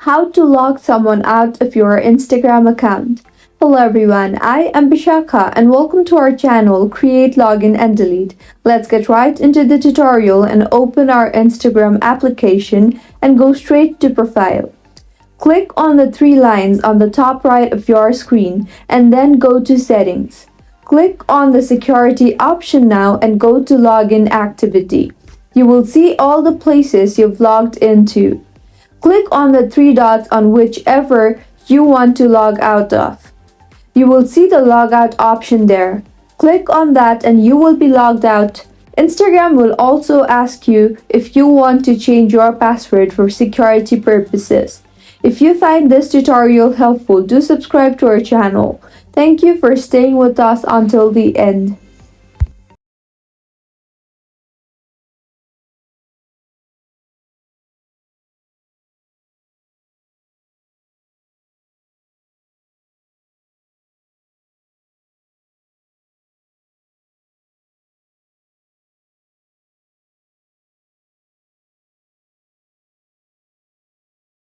How to log someone out of your Instagram account. Hello everyone, I am Bishaka and welcome to our channel Create, Login and Delete. Let's get right into the tutorial and open our Instagram application and go straight to Profile. Click on the three lines on the top right of your screen and then go to Settings. Click on the Security option now and go to Login Activity. You will see all the places you've logged into. Click on the three dots on whichever you want to log out of. You will see the logout option there. Click on that and you will be logged out. Instagram will also ask you if you want to change your password for security purposes. If you find this tutorial helpful, do subscribe to our channel. Thank you for staying with us until the end.